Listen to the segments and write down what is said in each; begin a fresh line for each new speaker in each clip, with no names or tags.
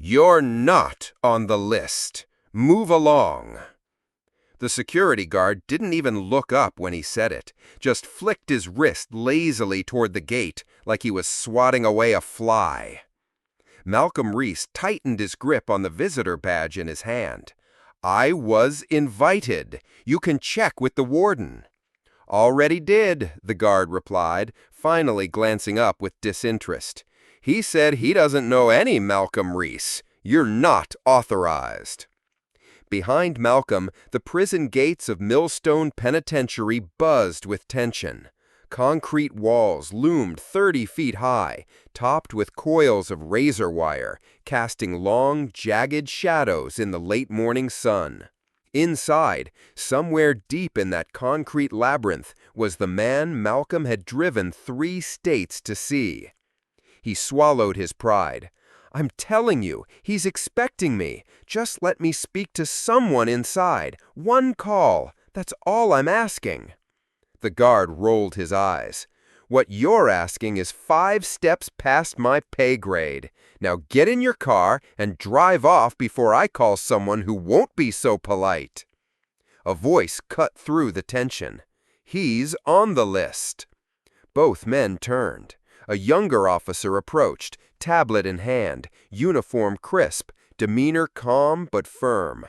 "You're not on the list. Move along." The security guard didn't even look up when he said it, just flicked his wrist lazily toward the gate like he was swatting away a fly. Malcolm Reese tightened his grip on the visitor badge in his hand. "I was invited. You can check with the warden." "Already did," the guard replied, finally glancing up with disinterest. "He said he doesn't know any Malcolm Reese. You're not authorized." Behind Malcolm, the prison gates of Millstone Penitentiary buzzed with tension. Concrete walls loomed 30 feet high, topped with coils of razor wire, casting long, jagged shadows in the late morning sun. Inside, somewhere deep in that concrete labyrinth, was the man Malcolm had driven 3 states to see. He swallowed his pride. "I'm telling you, he's expecting me. Just let me speak to someone inside. One call. That's all I'm asking." The guard rolled his eyes. "What you're asking is 5 steps past my pay grade. Now get in your car and drive off before I call someone who won't be so polite." A voice cut through the tension. "He's on the list." Both men turned. A younger officer approached, tablet in hand, uniform crisp, demeanor calm but firm.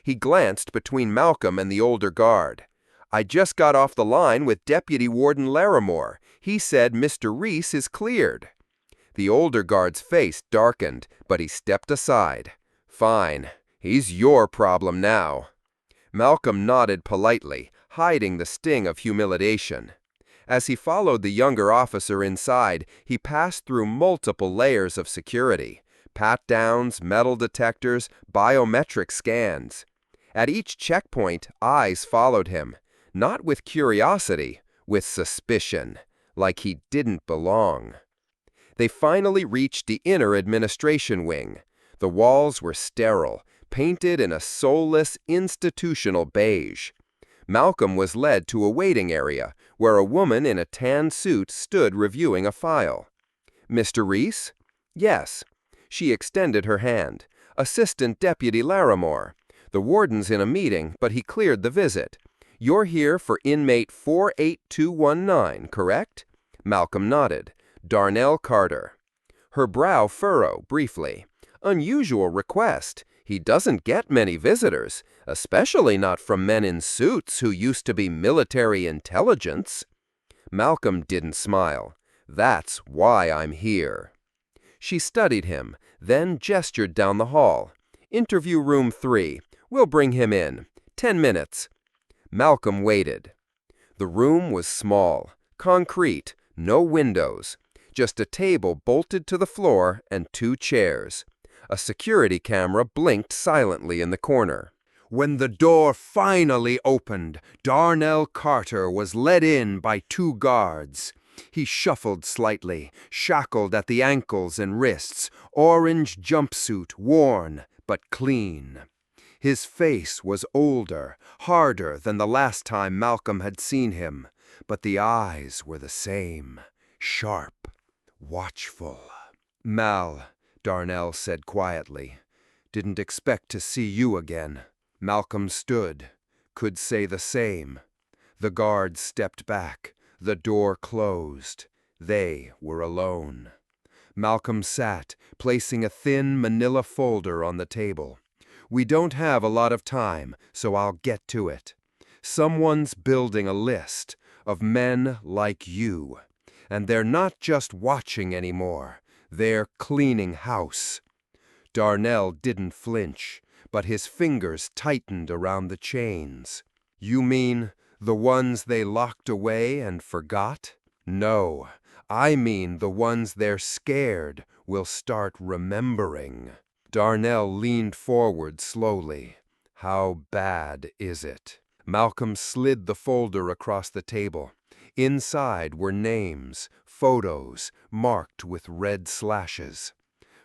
He glanced between Malcolm and the older guard. "I just got off the line with Deputy Warden Larimore. He said Mr. Reese is cleared." The older guard's face darkened, but he stepped aside. "Fine. He's your problem now." Malcolm nodded politely, hiding the sting of humiliation. As he followed the younger officer inside, he passed through multiple layers of security: pat-downs, metal detectors, biometric scans. At each checkpoint, eyes followed him. Not with curiosity, with suspicion, like he didn't belong. They finally reached the inner administration wing. The walls were sterile, painted in a soulless, institutional beige. Malcolm was led to a waiting area, where a woman in a tan suit stood reviewing a file. "Mr. Reese?" "Yes." She extended her hand. "Assistant Deputy Larimore. The warden's in a meeting, but he cleared the visit. You're here for inmate 48219, correct?" Malcolm nodded. "Darnell Carter." Her brow furrowed briefly. "Unusual request. He doesn't get many visitors, especially not from men in suits who used to be military intelligence." Malcolm didn't smile. "That's why I'm here." She studied him, then gestured down the hall. "Interview room 3. We'll bring him in. 10 minutes." Malcolm waited. The room was small, concrete, no windows, just a table bolted to the floor and 2 chairs. A security camera blinked silently in the corner. When the door finally opened, Darnell Carter was led in by 2 guards. He shuffled slightly, shackled at the ankles and wrists, orange jumpsuit worn but clean. His face was older, harder than the last time Malcolm had seen him, but the eyes were the same, sharp, watchful. "Mal," Darnell said quietly, "didn't expect to see you again." Malcolm stood, could say the same. The guard stepped back. The door closed. They were alone. Malcolm sat, placing a thin manila folder on the table. "We don't have a lot of time, so I'll get to it. Someone's building a list of men like you, and they're not just watching anymore. They're cleaning house." Darnell didn't flinch, but his fingers tightened around the chains. "You mean the ones they locked away and forgot?" "No, I mean the ones they're scared will start remembering." Darnell leaned forward slowly. "How bad is it?" Malcolm slid the folder across the table. Inside were names, photos, marked with red slashes.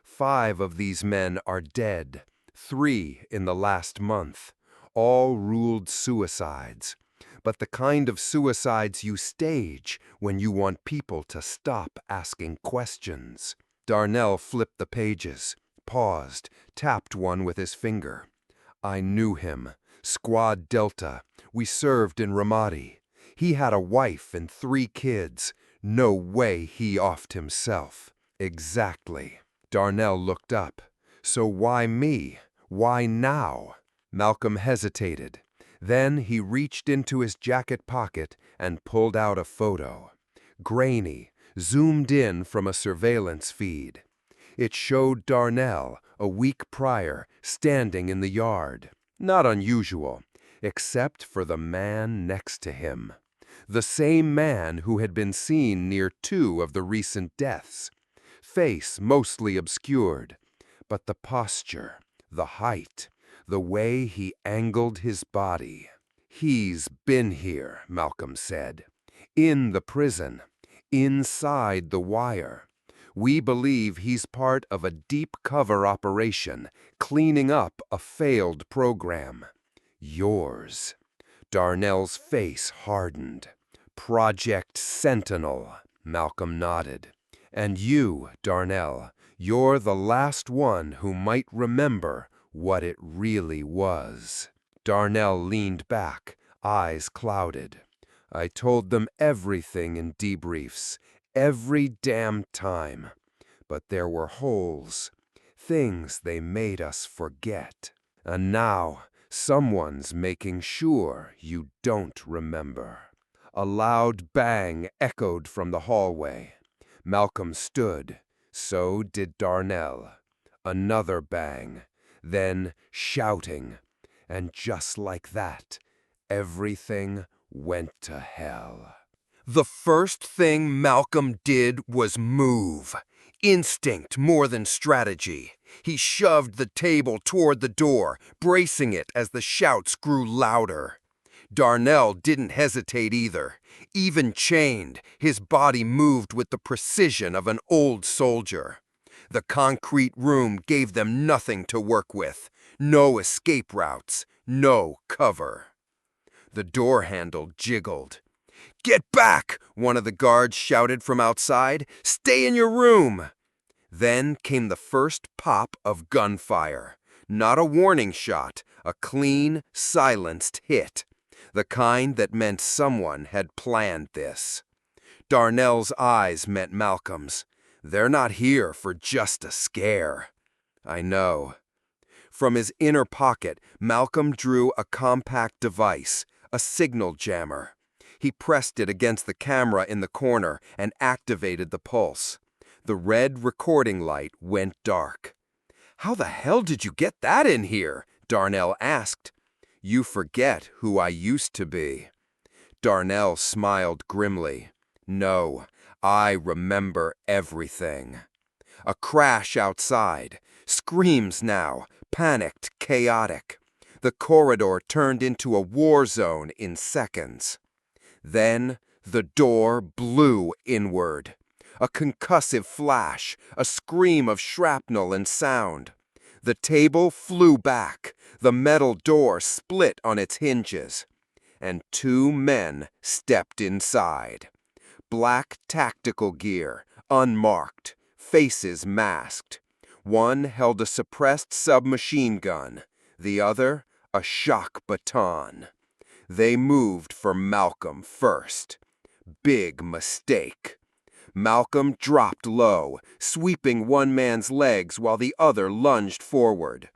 5 of these men are dead, 3 in the last month, all ruled suicides. But the kind of suicides you stage when you want people to stop asking questions. Darnell flipped the pages. paused, tapped one with his finger. I knew him. Squad Delta. We served in Ramadi. He had a wife and 3 kids. No way he offed himself. Exactly. Darnell looked up. So why me? Why now? Malcolm hesitated. Then he reached into his jacket pocket and pulled out a photo. Grainy, zoomed in from a surveillance feed. It showed Darnell, a week prior, standing in the yard. Not unusual, except for the man next to him. The same man who had been seen near 2 of the recent deaths. Face mostly obscured, but the posture, the height, the way he angled his body. He's been here, Malcolm said. In the prison, inside the wire. We believe he's part of a deep cover operation, cleaning up a failed program. Yours. Darnell's face hardened. Project Sentinel, Malcolm nodded. And you, Darnell, you're the last one who might remember what it really was. Darnell leaned back, eyes clouded. I told them everything in debriefs, every damn time. But there were holes, things they made us forget. And now, someone's making sure you don't remember. A loud bang echoed from the hallway. Malcolm stood. So did Darnell. Another bang. Then shouting. And just like that, everything went to hell. The first thing Malcolm did was move. Instinct more than strategy. He shoved the table toward the door, bracing it as the shouts grew louder. Darnell didn't hesitate either. Even chained, his body moved with the precision of an old soldier. The concrete room gave them nothing to work with. No escape routes, no cover. The door handle jiggled. "Get back!" one of the guards shouted from outside. "Stay in your room!" Then came the first pop of gunfire. Not a warning shot, a clean, silenced hit. The kind that meant someone had planned this. Darnell's eyes met Malcolm's. They're not here for just a scare. I know. From his inner pocket, Malcolm drew a compact device, a signal jammer. He pressed it against the camera in the corner and activated the pulse. The red recording light went dark. "How the hell did you get that in here?" Darnell asked. "You forget who I used to be." Darnell smiled grimly. "No, I remember everything." A crash outside. Screams now, panicked, chaotic. The corridor turned into a war zone in seconds. Then the door blew inward. A concussive flash, a scream of shrapnel and sound. The table flew back, the metal door split on its hinges, and 2 men stepped inside. Black tactical gear, unmarked, faces masked. One held a suppressed submachine gun, the other a shock baton. They moved for Malcolm first. Big mistake. Malcolm dropped low, sweeping one man's legs while the other lunged forward.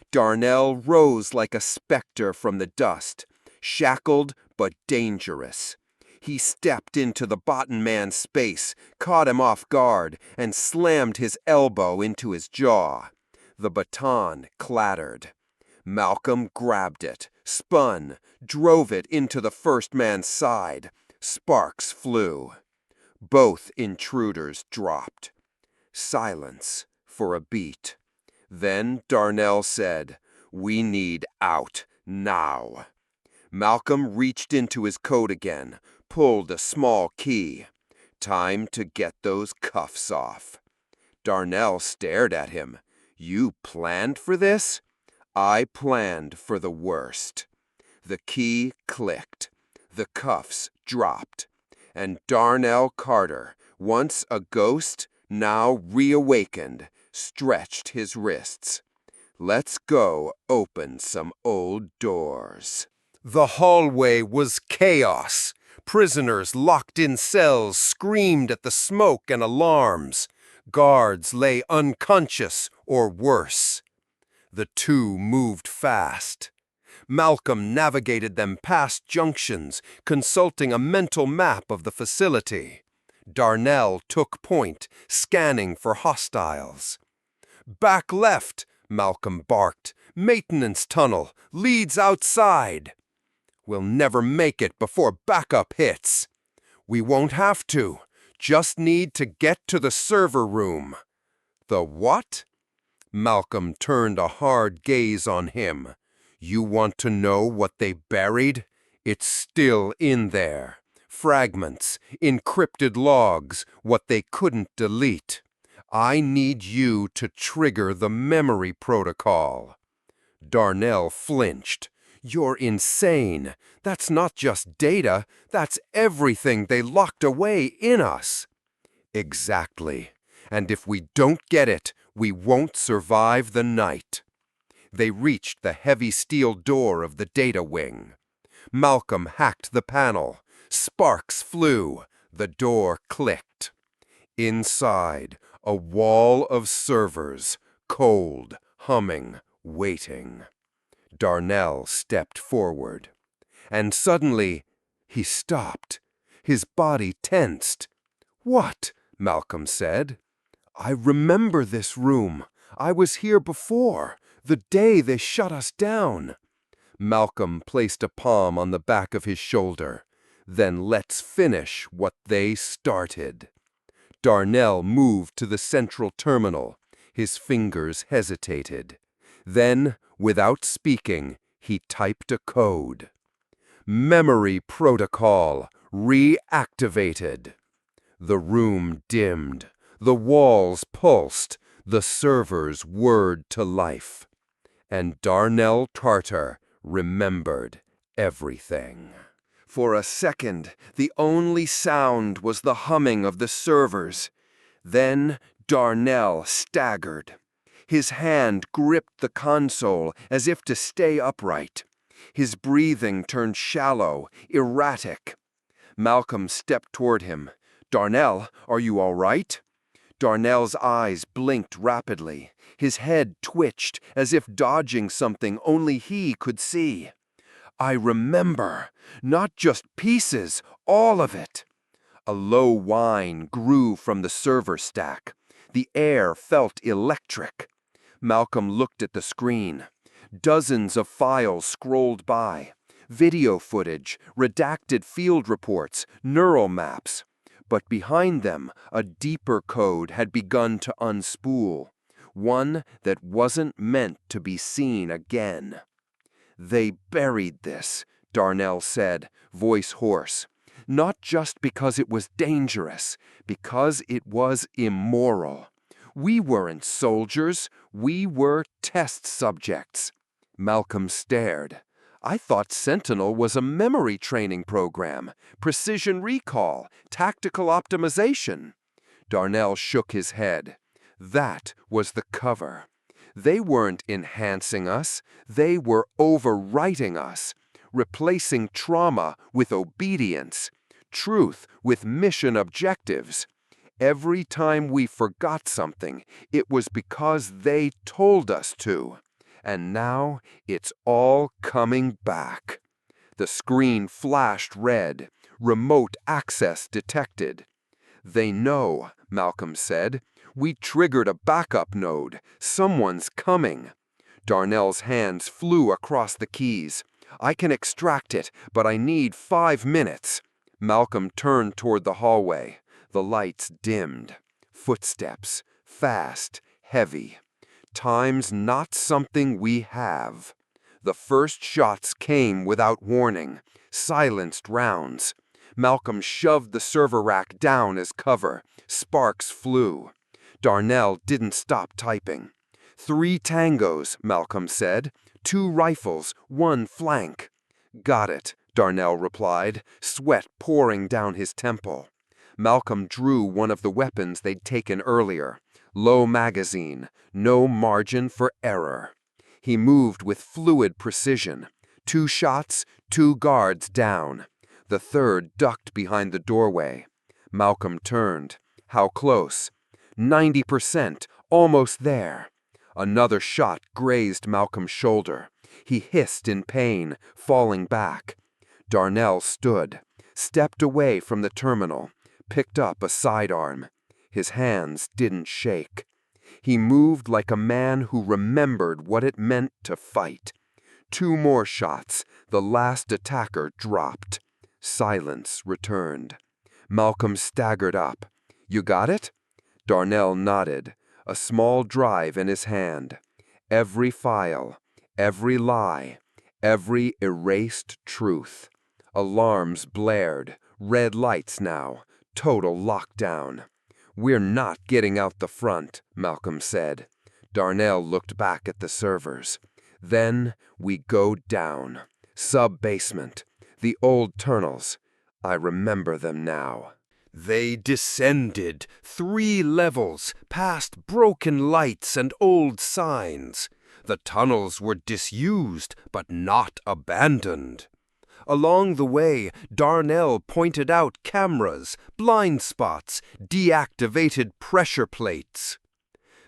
Darnell rose like a specter from the dust, shackled but dangerous. He stepped into the bottom man's space, caught him off guard, and slammed his elbow into his jaw. The baton clattered. Malcolm grabbed it, spun, drove it into the first man's side. Sparks flew. Both intruders dropped. Silence for a beat. Then Darnell said, "We need out now." Malcolm reached into his coat again, pulled a small key. Time to get those cuffs off. Darnell stared at him. "You planned for this?" "I planned for the worst." The key clicked. The cuffs dropped. And Darnell Carter, once a ghost, now reawakened, stretched his wrists. Let's go open some old doors. The hallway was chaos. Prisoners locked in cells screamed at the smoke and alarms. Guards lay unconscious or worse. The two moved fast. Malcolm navigated them past junctions, consulting a mental map of the facility. Darnell took point, scanning for hostiles. "Back left," Malcolm barked. "Maintenance tunnel, leads outside." "We'll never make it before backup hits." "We won't have to. Just need to get to the server room." "The what?" Malcolm turned a hard gaze on him. "You want to know what they buried? It's still in there. Fragments, encrypted logs, what they couldn't delete. I need you to trigger the memory protocol." Darnell flinched. "You're insane. That's not just data, that's everything they locked away in us." "Exactly. And if we don't get it, we won't survive the night." They reached the heavy steel door of the data wing. Malcolm hacked the panel. Sparks flew. The door clicked. Inside, a wall of servers, cold, humming, waiting. Darnell stepped forward. And suddenly, he stopped. His body tensed. "What?" Malcolm said. "I remember this room. I was here before, the day they shut us down." Malcolm placed a palm on the back of his shoulder. "Then let's finish what they started." Darnell moved to the central terminal. His fingers hesitated. Then, without speaking, he typed a code. "Memory protocol reactivated." The room dimmed. The walls pulsed. The servers whirred to life. And Darnell Tartar remembered everything. For a second, the only sound was the humming of the servers. Then Darnell staggered. His hand gripped the console as if to stay upright. His breathing turned shallow, erratic. Malcolm stepped toward him. "Darnell, are you all right?" Darnell's eyes blinked rapidly. His head twitched as if dodging something only he could see. "I remember. Not just pieces, all of it." A low whine grew from the server stack. The air felt electric. Malcolm looked at the screen. Dozens of files scrolled by. Video footage, redacted field reports, neural maps. But behind them, a deeper code had begun to unspool. One that wasn't meant to be seen again. "They buried this," Darnell said, voice hoarse. "Not just because it was dangerous, because it was immoral. We weren't soldiers, we were test subjects." Malcolm stared. "I thought Sentinel was a memory training program, precision recall, tactical optimization." Darnell shook his head. "That was the cover. They weren't enhancing us, they were overwriting us, replacing trauma with obedience, truth with mission objectives. Every time we forgot something, it was because they told us to. And now it's all coming back." The screen flashed red. Remote access detected. "They know," Malcolm said. "We triggered a backup node. Someone's coming." Darnell's hands flew across the keys. "I can extract it, but I need 5 minutes." Malcolm turned toward the hallway. The lights dimmed. Footsteps. Fast. Heavy. "Time's not something we have." The first shots came without warning. Silenced rounds. Malcolm shoved the server rack down as cover. Sparks flew. Darnell didn't stop typing. 3 tangos, Malcolm said. 2 rifles, 1 flank. "Got it," Darnell replied, sweat pouring down his temple. Malcolm drew one of the weapons they'd taken earlier. Low magazine, no margin for error. He moved with fluid precision. 2 shots, 2 guards down. The third ducked behind the doorway. Malcolm turned. How close? 90%, almost there. Another shot grazed Malcolm's shoulder. He hissed in pain, falling back. Darnell stood, stepped away from the terminal, picked up a sidearm. His hands didn't shake. He moved like a man who remembered what it meant to fight. 2 more shots. The last attacker dropped. Silence returned. Malcolm staggered up. You got it? Darnell nodded, a small drive in his hand. Every file, every lie, every erased truth. Alarms blared, red lights now, total lockdown. We're not getting out the front, Malcolm said. Darnell looked back at the servers. Then we go down. Sub-basement. The old tunnels. I remember them now. They descended 3 levels, past broken lights and old signs. The tunnels were disused, but not abandoned. Along the way, Darnell pointed out cameras, blind spots, deactivated pressure plates.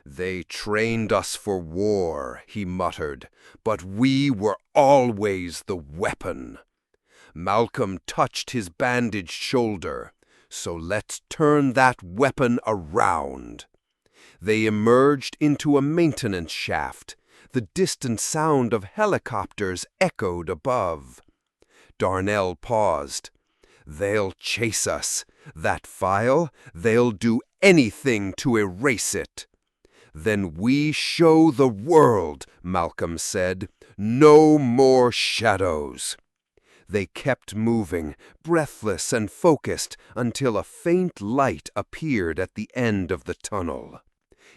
They trained us for war, he muttered, but we were always the weapon. Malcolm touched his bandaged shoulder. So let's turn that weapon around. They emerged into a maintenance shaft. The distant sound of helicopters echoed above. Darnell paused. They'll chase us. That file, they'll do anything to erase it. Then we show the world, Malcolm said. No more shadows. They kept moving, breathless and focused, until a faint light appeared at the end of the tunnel.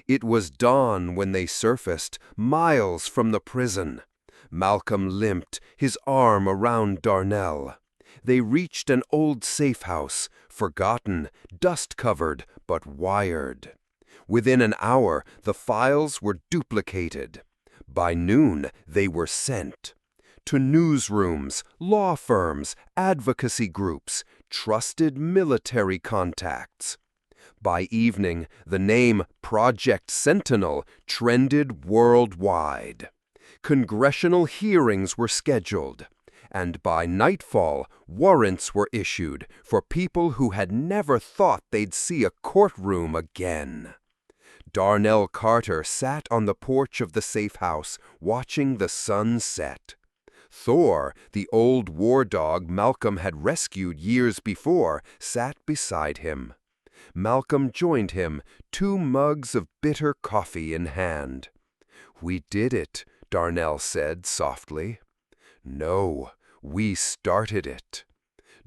It was dawn when they surfaced, miles from the prison. Malcolm limped, his arm around Darnell. They reached an old safe house, forgotten, dust-covered, but wired. Within an hour, the files were duplicated. By noon, they were sent. To newsrooms, law firms, advocacy groups, trusted military contacts. By evening, the name Project Sentinel trended worldwide. Congressional hearings were scheduled, and by nightfall, warrants were issued for people who had never thought they'd see a courtroom again. Darnell Carter sat on the porch of the safe house, watching the sun set. Thor, the old war dog Malcolm had rescued years before, sat beside him. Malcolm joined him, 2 mugs of bitter coffee in hand. "We did it," Darnell said softly. "No, we started it."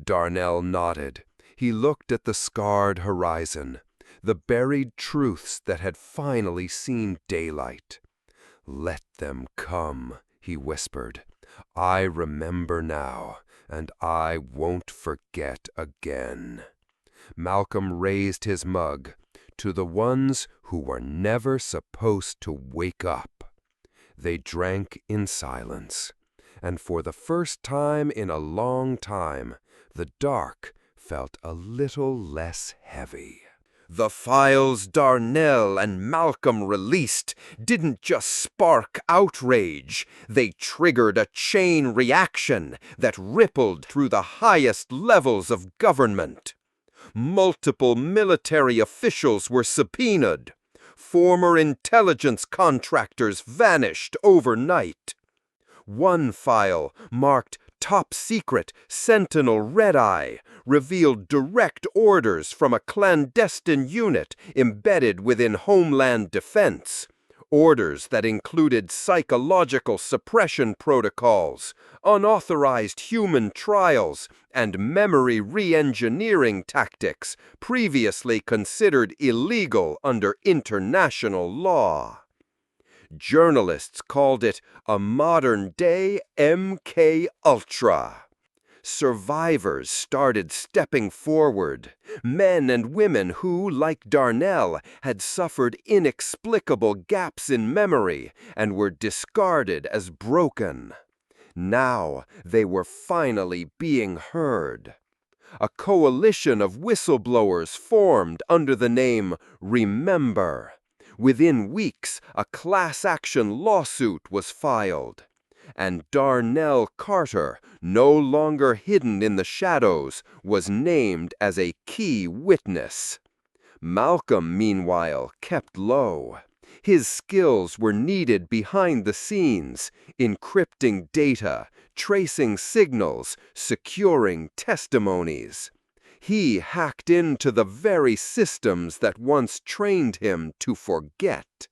Darnell nodded. He looked at the scarred horizon, the buried truths that had finally seen daylight. "Let them come," he whispered. "I remember now, and I won't forget again." Malcolm raised his mug to the ones who were never supposed to wake up. They drank in silence, and for the first time in a long time, the dark felt a little less heavy. The files Darnell and Malcolm released didn't just spark outrage. They triggered a chain reaction that rippled through the highest levels of government. Multiple military officials were subpoenaed. Former intelligence contractors vanished overnight. One file, marked Top Secret Sentinel Red Eye, revealed direct orders from a clandestine unit embedded within Homeland Defense. Orders that included psychological suppression protocols, unauthorized human trials, and memory re-engineering tactics previously considered illegal under international law. Journalists called it a modern-day MK Ultra. Survivors started stepping forward, men and women who, like Darnell, had suffered inexplicable gaps in memory and were discarded as broken. Now they were finally being heard. A coalition of whistleblowers formed under the name Remember. Within weeks, a class action lawsuit was filed. And Darnell Carter, no longer hidden in the shadows, was named as a key witness. Malcolm, meanwhile, kept low. His skills were needed behind the scenes, encrypting data, tracing signals, securing testimonies. He hacked into the very systems that once trained him to forget.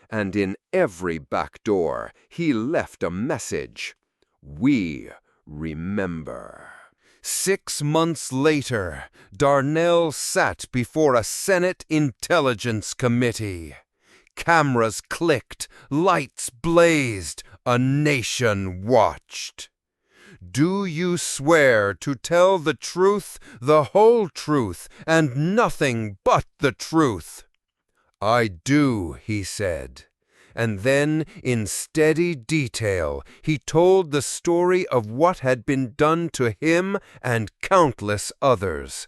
And in every back door, he left a message. We remember. 6 months later, Darnell sat before a Senate Intelligence Committee. Cameras clicked, lights blazed, a nation watched. Do you swear to tell the truth, the whole truth, and nothing but the truth? I do, he said. And then, in steady detail, he told the story of what had been done to him and countless others.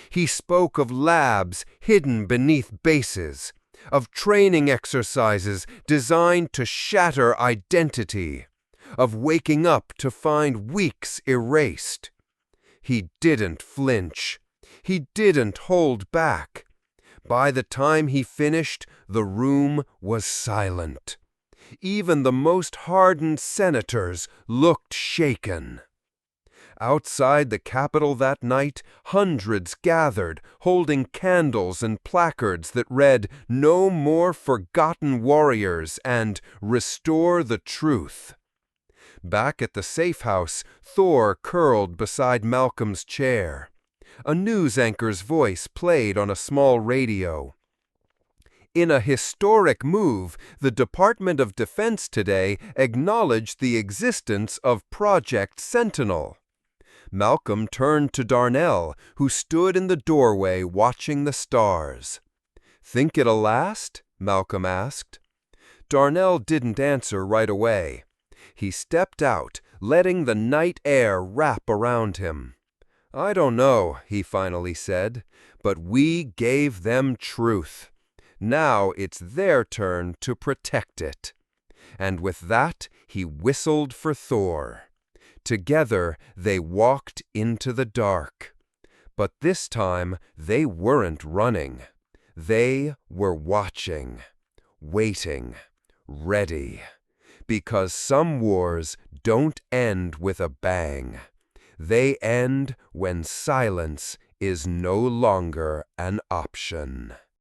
He spoke of labs hidden beneath bases, of training exercises designed to shatter identity, of waking up to find weeks erased. He didn't flinch. He didn't hold back. By the time he finished, the room was silent. Even the most hardened senators looked shaken. Outside the Capitol that night, hundreds gathered, holding candles and placards that read, "No more forgotten warriors" and "Restore the truth." Back at the safe house, Thor curled beside Malcolm's chair. A news anchor's voice played on a small radio. In a historic move, the Department of Defense today acknowledged the existence of Project Sentinel. Malcolm turned to Darnell, who stood in the doorway watching the stars. "Think it'll last?" Malcolm asked. Darnell didn't answer right away. He stepped out, letting the night air wrap around him. "I don't know," he finally said, "but we gave them truth. Now it's their turn to protect it." And with that, he whistled for Thor. Together, they walked into the dark. But this time, they weren't running. They were watching, waiting, ready. Because some wars don't end with a bang. They end when silence is no longer an option.